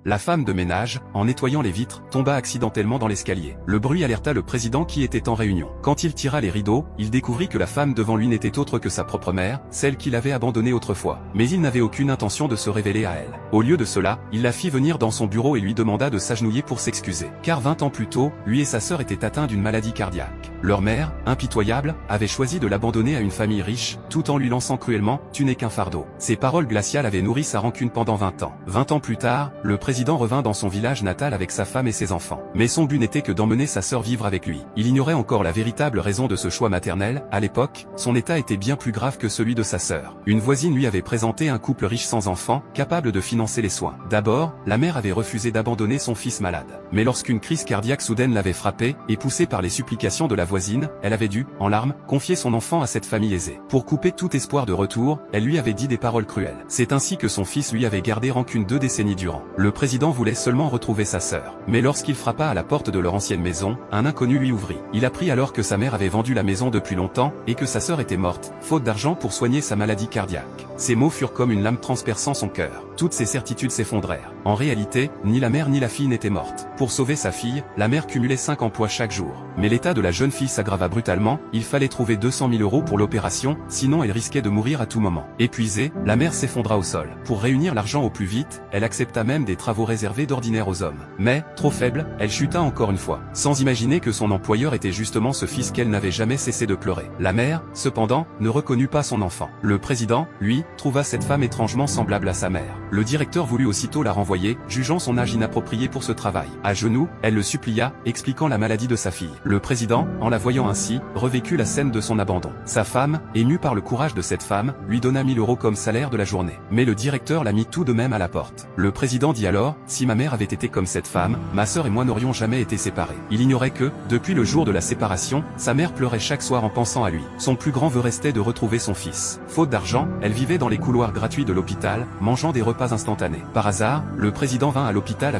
La femme de ménage, en nettoyant les vitres, tomba accidentellement dans l'escalier. Le bruit alerta le président qui était en réunion. Quand il tira les rideaux, il découvrit que la femme devant lui n'était autre que sa propre mère, celle qu'il avait abandonnée autrefois. Mais il n'avait aucune intention de se révéler à elle. Au lieu de cela, il la fit venir dans son bureau et lui demanda de s'agenouiller pour s'excuser. Car 20 ans plus tôt, lui et sa sœur étaient atteints d'une maladie cardiaque. Leur mère, impitoyable, avait choisi de l'abandonner à une famille riche, tout en lui lançant cruellement « Tu n'es qu'un fardeau ». Ces paroles glaciales avaient nourri sa rancune pendant 20 ans. 20 ans plus tard, le président revint dans son village natal avec sa femme et ses enfants. Mais son but n'était que d'emmener sa sœur vivre avec lui. Il ignorait encore la véritable raison de ce choix maternel. À l'époque, son état était bien plus grave que celui de sa sœur. Une voisine lui avait présenté un couple riche sans enfants, capable de financer les soins. D'abord, la mère avait refusé d'abandonner son fils malade. Mais lorsqu'une crise cardiaque soudaine l'avait frappée, et poussée par les supplications de la voisine, elle avait dû, en larmes, confier son enfant à cette famille aisée. Pour couper tout espoir de retour, elle lui avait dit des paroles cruelles. C'est ainsi que son fils lui avait gardé rancune 2 décennies durant. Le président voulait seulement retrouver sa sœur. Mais lorsqu'il frappa à la porte de leur ancienne maison, un inconnu lui ouvrit. Il apprit alors que sa mère avait vendu la maison depuis longtemps, et que sa sœur était morte, faute d'argent pour soigner sa maladie cardiaque. Ces mots furent comme une lame transperçant son cœur. Toutes ses certitudes s'effondrèrent. En réalité, ni la mère ni la fille n'étaient mortes. Pour sauver sa fille, la mère cumulait 5 emplois chaque jour. Mais l'état de la jeune fille s'aggrava brutalement, il fallait trouver 200 000 € pour l'opération, sinon elle risquait de mourir à tout moment. Épuisée, la mère s'effondra au sol. Pour réunir l'argent au plus vite, elle accepta même des travaux réservés d'ordinaire aux hommes. Mais, trop faible, elle chuta encore une fois, sans imaginer que son employeur était justement ce fils qu'elle n'avait jamais cessé de pleurer. La mère, cependant, ne reconnut pas son enfant. Le président, lui, trouva cette femme étrangement semblable à sa mère. Le directeur voulut aussitôt la renvoyer, jugeant son âge inapproprié pour ce travail. À genoux, elle le supplia, expliquant la maladie de sa fille. Le président, en la voyant ainsi, revécut la scène de son abandon. Sa femme, émue par le courage de cette femme, lui donna 1000 € comme salaire de la journée. Mais le directeur la mit tout de même à la porte. Le président dit alors, si ma mère avait été comme cette femme, ma sœur et moi n'aurions jamais été séparés. Il ignorait que, depuis le jour de la séparation, sa mère pleurait chaque soir en pensant à lui. Son plus grand vœu restait de retrouver son fils. Faute d'argent, elle vivait dans les couloirs gratuits de l'hôpital, mangeant des repas instantanés. Par hasard, le président vint à l'hôpital avec